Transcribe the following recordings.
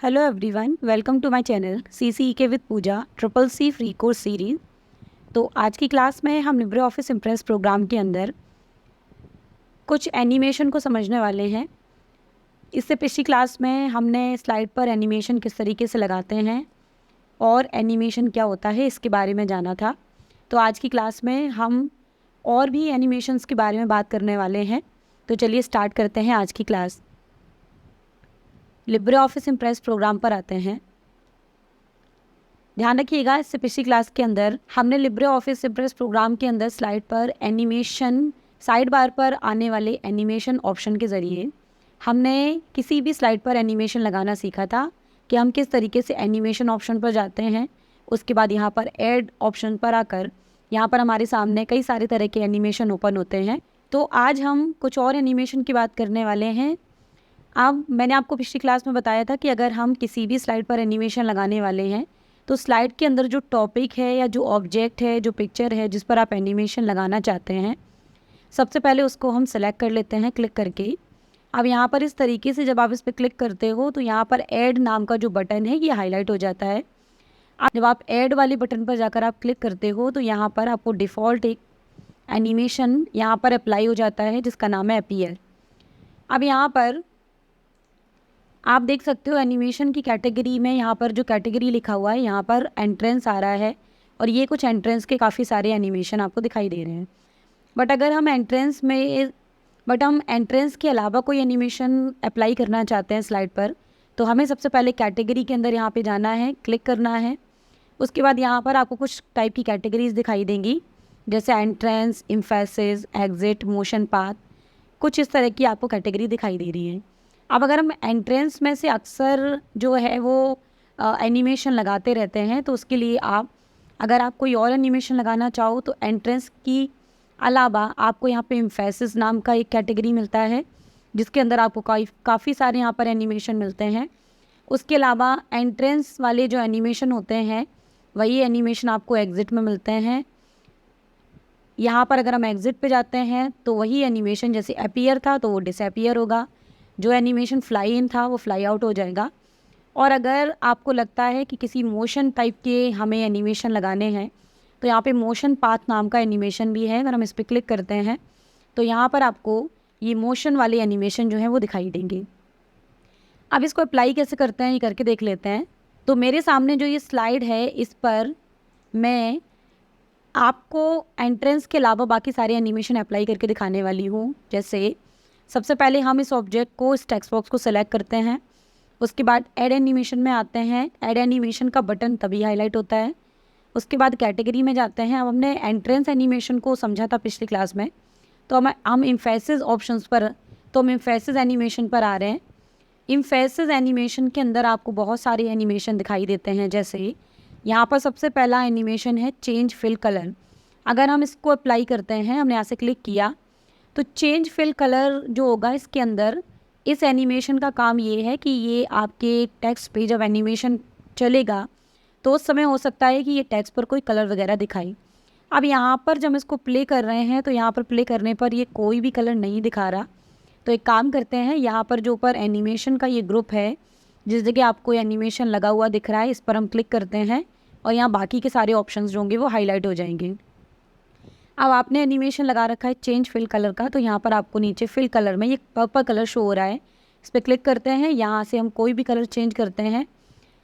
Hello everyone, welcome to my channel CCEK with Pooja triple C free course series. तो आज की class में हम लिब्रे ऑफिस इम्प्रेस प्रोग्राम के अंदर कुछ एनिमेशन को समझने वाले हैं। इससे पिछली क्लास में हमने स्लाइड पर एनिमेशन किस तरीके से लगाते हैं और एनिमेशन क्या होता है इसके बारे में जाना था। तो आज की क्लास में हम और भी एनिमेशंस के बारे में बात करने वाले हैं। तो चलिए स्टार्ट करते हैं आज की class. Libre Office Impress program पर आते हैं। ध्यान रखिएगा, इससे पिछली क्लास के अंदर हमने लिब्रे ऑफिस इम्प्रेस प्रोग्राम के अंदर स्लाइड पर एनिमेशन, साइड बार पर आने वाले एनिमेशन ऑप्शन के ज़रिए हमने किसी भी स्लाइड पर एनिमेशन लगाना सीखा था कि हम किस तरीके से एनिमेशन ऑप्शन पर जाते हैं। उसके बाद यहाँ पर ऐड ऑप्शन पर आकर यहाँ पर हमारे सामने कई सारे तरह के एनिमेशन ओपन होते हैं। तो आज हम कुछ और एनिमेशन की बात करने वाले हैं। अब मैंने आपको पिछली क्लास में बताया था कि अगर हम किसी भी स्लाइड पर एनिमेशन लगाने वाले हैं तो स्लाइड के अंदर जो टॉपिक है या जो ऑब्जेक्ट है, जो पिक्चर है जिस पर आप एनिमेशन लगाना चाहते हैं, सबसे पहले उसको हम सेलेक्ट कर लेते हैं क्लिक करके। अब यहाँ पर इस तरीके से जब आप इस पर क्लिक करते हो तो यहाँ पर ऐड नाम का जो बटन है ये हाईलाइट हो जाता है। जब आप ऐड वाले बटन पर जाकर आप क्लिक करते हो तो यहाँ पर आपको डिफ़ॉल्ट एक एनिमेशन यहाँ पर अप्लाई हो जाता है जिसका नाम है अपीयर। अब यहाँ पर आप देख सकते हो एनिमेशन की कैटेगरी में यहाँ पर जो कैटेगरी लिखा हुआ है यहाँ पर एंट्रेंस आ रहा है और ये कुछ एंट्रेंस के काफ़ी सारे एनिमेशन आपको दिखाई दे रहे हैं। बट हम एंट्रेंस के अलावा कोई एनिमेशन अप्लाई करना चाहते हैं स्लाइड पर, तो हमें सबसे पहले कैटेगरी के अंदर यहाँ पे जाना है, क्लिक करना है। उसके बाद यहाँ पर आपको कुछ टाइप की कैटेगरीज दिखाई देंगी जैसे entrance, emphasis, exit, motion path, कुछ इस तरह की आपको कैटेगरी दिखाई दे रही है। अब अगर हम एंट्रेंस में से अक्सर जो है वो एनिमेशन लगाते रहते हैं तो उसके लिए अगर आप कोई और एनिमेशन लगाना चाहो तो एंट्रेंस की अलावा आपको यहाँ पे एम्फेसिस नाम का एक कैटेगरी मिलता है जिसके अंदर आपको काफ़ी सारे यहाँ पर एनिमेशन मिलते हैं। उसके अलावा एंट्रेंस वाले जो एनिमेशन होते हैं वही एनिमेशन आपको एग्ज़िट में मिलते हैं। यहाँ पर अगर हम एग्ज़िट पे जाते हैं तो वही एनिमेशन जैसे अपीयर था तो वो डिसअपीयर होगा, जो एनिमेशन फ्लाई इन था वो फ्लाई आउट हो जाएगा। और अगर आपको लगता है कि किसी मोशन टाइप के हमें एनिमेशन लगाने हैं तो यहाँ पे मोशन पाथ नाम का एनिमेशन भी है। अगर हम इस पर क्लिक करते हैं तो यहाँ पर आपको ये मोशन वाले एनिमेशन जो है वो दिखाई देंगे। अब इसको अप्लाई कैसे करते हैं ये करके देख लेते हैं। तो मेरे सामने जो ये स्लाइड है इस पर मैं आपको एंट्रेंस के अलावा बाकी सारे एनिमेशन अप्लाई करके दिखाने वाली हूँ। जैसे सबसे पहले हम इस ऑब्जेक्ट को, इस टेक्स्ट बॉक्स को सेलेक्ट करते हैं। उसके बाद ऐड एनिमेशन में आते हैं। ऐड एनिमेशन का बटन तभी हाईलाइट होता है। उसके बाद कैटेगरी में जाते हैं। अब हमने एंट्रेंस एनिमेशन को समझा था पिछली क्लास में, तो हम एम्फेसिस ऑप्शंस पर, तो हम एम्फेसिस एनिमेशन पर आ रहे हैं। एम्फेसिस एनिमेशन के अंदर आपको बहुत सारे एनिमेशन दिखाई देते हैं। जैसे यहाँ पर सबसे पहला एनिमेशन है चेंज फिल कलर। अगर हम इसको अप्लाई करते हैं, हमने यहाँ से क्लिक किया तो चेंज फिल कलर जो होगा इसके अंदर, इस एनिमेशन का काम ये है कि ये आपके टेक्स्ट पे जब एनिमेशन चलेगा तो उस समय हो सकता है कि ये टेक्स्ट पर कोई कलर वगैरह दिखाई। अब यहाँ पर जब हम इसको प्ले कर रहे हैं तो यहाँ पर प्ले करने पर ये कोई भी कलर नहीं दिखा रहा। तो एक काम करते हैं, यहाँ पर जो ऊपर एनिमेशन का ये ग्रुप है जिस जगह आपको एनिमेशन लगा हुआ दिख रहा है इस पर हम क्लिक करते हैं और यहाँ बाकी के सारे ऑप्शंस जो होंगे वो हाईलाइट हो जाएंगे। अब आपने एनिमेशन लगा रखा है चेंज फिल कलर का, तो यहाँ पर आपको नीचे फिल कलर में ये पर्पल कलर शो हो रहा है। इस पर क्लिक करते हैं, यहाँ से हम कोई भी कलर चेंज करते हैं।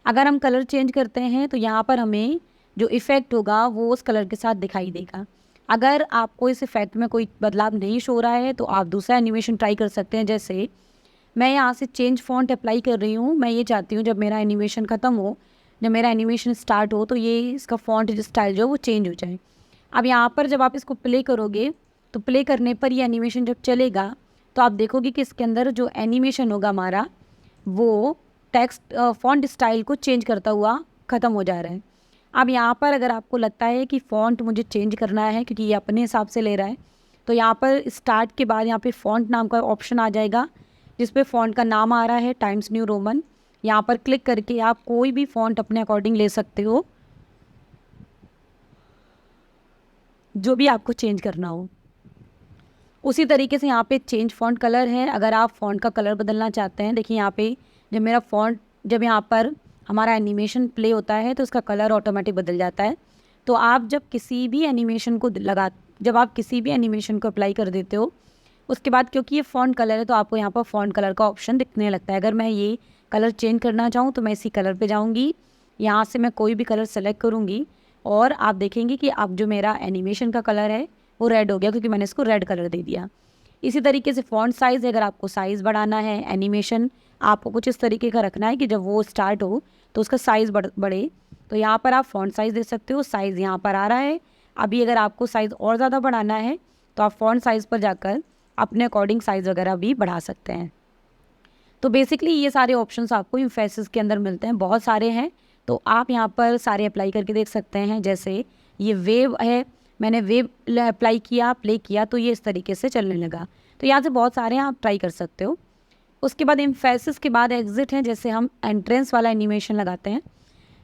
अगर हम कलर चेंज करते हैं तो यहाँ पर हमें जो इफ़ेक्ट होगा वो उस कलर के साथ दिखाई देगा। अगर आपको इस इफ़ेक्ट में कोई बदलाव नहीं शो रहा है तो आप दूसरा एनिमेशन ट्राई कर सकते हैं। जैसे मैं यहाँ से चेंज फॉन्ट अप्लाई कर रही हूँ। मैं ये चाहती हूँ जब मेरा एनिमेशन ख़त्म हो, जब मेरा एनिमेशन स्टार्ट हो तो ये इसका फॉन्ट स्टाइल जो वो चेंज हो जाए। अब यहाँ पर जब आप इसको प्ले करोगे तो प्ले करने पर ये एनिमेशन जब चलेगा तो आप देखोगे कि इसके अंदर जो एनिमेशन होगा हमारा वो टेक्स्ट फॉन्ट स्टाइल को चेंज करता हुआ ख़त्म हो जा रहा है। अब यहाँ पर अगर आपको लगता है कि फ़ॉन्ट मुझे चेंज करना है क्योंकि ये अपने हिसाब से ले रहा है, तो यहाँ पर स्टार्ट के बाद यहाँ पे फ़ॉन्ट नाम का ऑप्शन आ जाएगा जिस पे फ़ॉन्ट का नाम आ रहा है टाइम्स न्यू रोमन। यहाँ पर क्लिक करके आप कोई भी फ़ॉन्ट अपने अकॉर्डिंग ले सकते हो, जो भी आपको चेंज करना हो। उसी तरीके से यहाँ पे चेंज फ़ॉन्ट कलर है। अगर आप फ़ॉन्ट का कलर बदलना चाहते हैं, देखिए यहाँ पे जब मेरा फ़ॉन्ट जब यहाँ पर हमारा एनिमेशन प्ले होता है तो उसका कलर ऑटोमेटिक बदल जाता है। तो आप जब किसी भी एनिमेशन को अप्लाई कर देते हो, उसके बाद क्योंकि ये फ़ॉन्ट कलर है तो आपको यहाँ पर फ़ॉन्ट कलर का ऑप्शन दिखने लगता है। अगर मैं ये कलर चेंज करना चाहूँ तो मैं इसी कलर पे जाऊँगी, यहाँ से मैं कोई भी कलर सेलेक्ट करूँगी और आप देखेंगे कि अब जो मेरा एनिमेशन का कलर है वो रेड हो गया, क्योंकि मैंने इसको रेड कलर दे दिया। इसी तरीके से फ़ॉन्ट साइज़, अगर आपको साइज़ बढ़ाना है, एनिमेशन आपको कुछ इस तरीके का रखना है कि जब वो स्टार्ट हो तो उसका साइज़ बढ़े, तो यहाँ पर आप फ़ॉन्ट साइज़ दे सकते हो। साइज़ यहाँ पर आ रहा है। अभी अगर आपको साइज़ और ज़्यादा बढ़ाना है तो आप फ़ॉन्ट साइज़ पर जाकर अपने अकॉर्डिंग साइज़ वगैरह भी बढ़ा सकते हैं। तो बेसिकली ये सारे ऑप्शंस आपको इम्फेसिस के अंदर मिलते हैं, बहुत सारे हैं, तो आप यहाँ पर सारे अप्लाई करके देख सकते हैं। जैसे ये वेव है, मैंने वेव अप्लाई किया, प्ले किया तो ये इस तरीके से चलने लगा। तो यहाँ से बहुत सारे आप ट्राई कर सकते हो। उसके बाद इम्फेसिस के बाद एग्जिट है। जैसे हम एंट्रेंस वाला एनिमेशन लगाते हैं,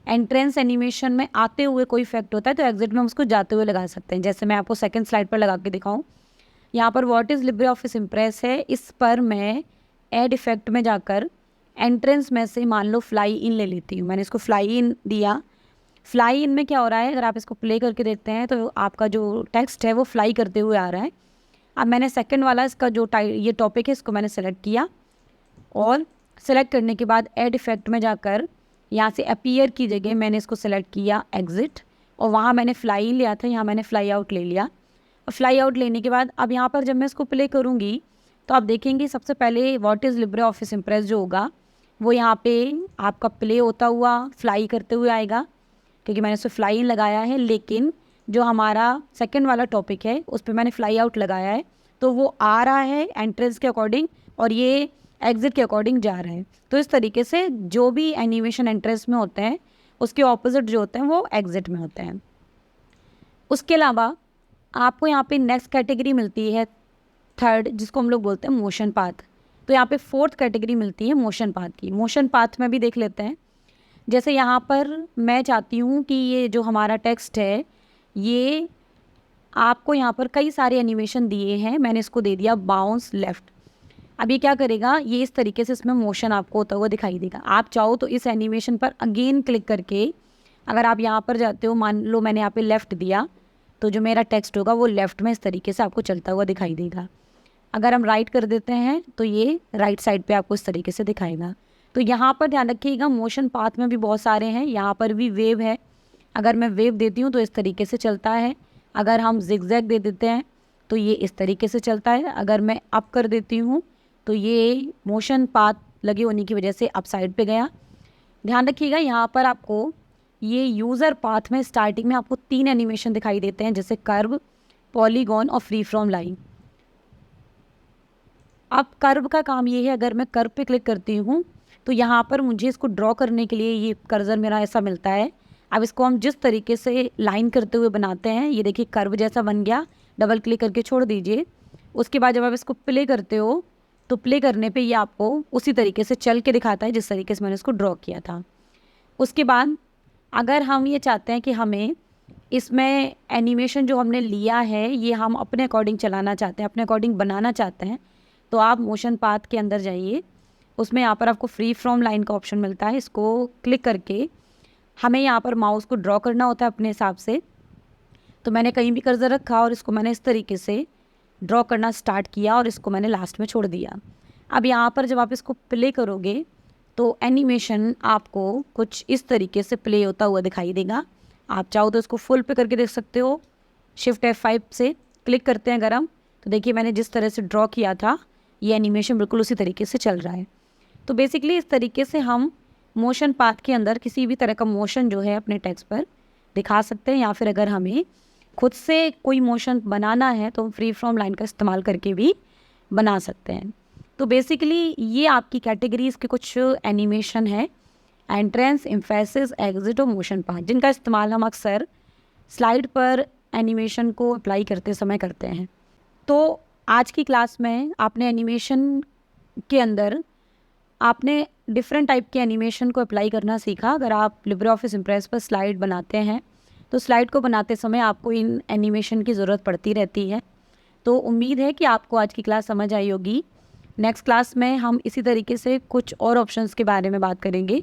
एंट्रेंस एनिमेशन में आते हुए कोई इफेक्ट होता है तो एग्जिट में हम उसको जाते हुए लगा सकते हैं। जैसे मैं आपको सेकंड स्लाइड पर लगा के दिखाऊं, यहाँ पर what is Libre Office impress है, इस पर मैं ऐड इफेक्ट में जाकर एंट्रेंस में से मान लो फ्लाई इन ले लेती हूँ। मैंने इसको फ्लाई इन दिया। फ्लाई इन में क्या हो रहा है, अगर आप इसको प्ले करके देखते हैं तो आपका जो टेक्स्ट है वो फ्लाई करते हुए आ रहा है। अब मैंने सेकंड वाला इसका जो ये टॉपिक है इसको मैंने सेलेक्ट किया और सेलेक्ट करने के बाद ऐड इफेक्ट में जाकर यहाँ से अपीयर की जगह मैंने इसको सेलेक्ट किया एग्जिट, और वहाँ मैंने फ्लाई इन लिया था, यहाँ मैंने फ्लाई आउट ले लिया। और फ्लाई आउट लेने के बाद अब यहाँ पर जब मैं इसको प्ले करूँगी तो आप देखेंगे सबसे पहले what is Libre Office impress जो होगा वो यहाँ पे आपका प्ले होता हुआ फ्लाई करते हुए आएगा, क्योंकि मैंने उसमें फ्लाई इन लगाया है। लेकिन जो हमारा सेकंड वाला टॉपिक है उस पर मैंने फ्लाई आउट लगाया है, तो वो आ रहा है एंट्रेंस के अकॉर्डिंग और ये एग्जिट के अकॉर्डिंग जा रहा है। तो इस तरीके से जो भी एनिमेशन एंट्रेंस में होते हैं उसके ऑपोजिट जो होते हैं वो एग्जिट में होते हैं। उसके अलावा आपको यहाँ पे नेक्स्ट कैटेगरी मिलती है थर्ड, जिसको हम लोग बोलते हैं मोशन पाथ। तो यहाँ पे फोर्थ कैटेगरी मिलती है मोशन पाथ की। मोशन पाथ में भी देख लेते हैं। जैसे यहाँ पर मैं चाहती हूँ कि ये जो हमारा टेक्स्ट है ये आपको यहाँ पर कई सारे एनिमेशन दिए हैं, मैंने इसको दे दिया बाउंस लेफ़्ट। अब ये क्या करेगा, ये इस तरीके से इसमें मोशन आपको होता हुआ दिखाई देगा। आप चाहो तो इस एनिमेशन पर अगेन क्लिक करके अगर आप यहाँ पर जाते हो, मान लो मैंने यहाँ पे लेफ़्ट दिया तो जो मेरा टेक्स्ट होगा वो लेफ़्ट में इस तरीके से आपको चलता हुआ दिखाई देगा। अगर हम राइट कर देते हैं तो ये राइट साइड पे आपको इस तरीके से दिखाएगा। तो यहाँ पर ध्यान रखिएगा, मोशन पाथ में भी बहुत सारे हैं। यहाँ पर भी वेव है, अगर मैं वेव देती हूँ तो इस तरीके से चलता है। अगर हम जिगजैग दे देते हैं तो ये इस तरीके से चलता है। अगर मैं अप कर देती हूँ तो ये मोशन पाथ लगे होने की वजह से अप साइड पे गया। ध्यान रखिएगा, यहाँ पर आपको ये यूज़र पाथ में स्टार्टिंग में आपको 3 एनिमेशन दिखाई देते हैं, जैसे कर्व, पॉलीगॉन और फ्री फ्रॉम लाइन। अब कर्व का काम ये है, अगर मैं कर्व पे क्लिक करती हूँ तो यहाँ पर मुझे इसको ड्रॉ करने के लिए ये कर्सर मेरा ऐसा मिलता है। अब इसको हम जिस तरीके से लाइन करते हुए बनाते हैं, ये देखिए कर्व जैसा बन गया। डबल क्लिक करके छोड़ दीजिए। उसके बाद जब आप इसको प्ले करते हो तो प्ले करने पे ये आपको उसी तरीके से चल के दिखाता है जिस तरीके से मैंने इसको ड्रॉ किया था। उसके बाद अगर हम ये चाहते हैं कि हमें इसमें एनिमेशन जो हमने लिया है ये हम अपने अकॉर्डिंग चलाना चाहते हैं, अपने अकॉर्डिंग बनाना चाहते हैं, तो आप मोशन पाथ के अंदर जाइए। उसमें यहाँ पर आपको फ्री फ्रॉम लाइन का ऑप्शन मिलता है, इसको क्लिक करके हमें यहाँ पर माउस को ड्रॉ करना होता है अपने हिसाब से। तो मैंने कहीं भी कर्सर रखा और इसको मैंने इस तरीके से ड्रॉ करना स्टार्ट किया और इसको मैंने लास्ट में छोड़ दिया। अब यहाँ पर जब आप इसको प्ले करोगे तो एनिमेशन आपको कुछ इस तरीके से प्ले होता हुआ दिखाई देगा। आप चाहो तो इसको फुल पे करके देख सकते हो। शिफ्ट F5 से क्लिक करते हैं अगर हम, तो देखिए मैंने जिस तरह से ड्रॉ किया था ये एनिमेशन बिल्कुल उसी तरीके से चल रहा है। तो बेसिकली इस तरीके से हम मोशन पाथ के अंदर किसी भी तरह का मोशन जो है अपने टेक्स्ट पर दिखा सकते हैं, या फिर अगर हमें खुद से कोई मोशन बनाना है तो हम फ्री फ्रॉम लाइन का इस्तेमाल करके भी बना सकते हैं। तो बेसिकली ये आपकी कैटेगरीज़ के कुछ एनिमेशन है, एंट्रेंस, इम्फेसिस, एग्जिट और मोशन पाथ, जिनका इस्तेमाल हम अक्सर स्लाइड पर एनिमेशन को अप्लाई करते समय करते हैं। तो आज की क्लास में आपने एनिमेशन के अंदर आपने डिफरेंट टाइप के एनिमेशन को अप्लाई करना सीखा। अगर आप लिब्रे ऑफिस इम्प्रेस पर स्लाइड बनाते हैं तो स्लाइड को बनाते समय आपको इन एनिमेशन की ज़रूरत पड़ती रहती है। तो उम्मीद है कि आपको आज की क्लास समझ आई होगी। नेक्स्ट क्लास में हम इसी तरीके से कुछ और ऑप्शंस के बारे में बात करेंगे।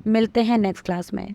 मिलते हैं नेक्स्ट क्लास में।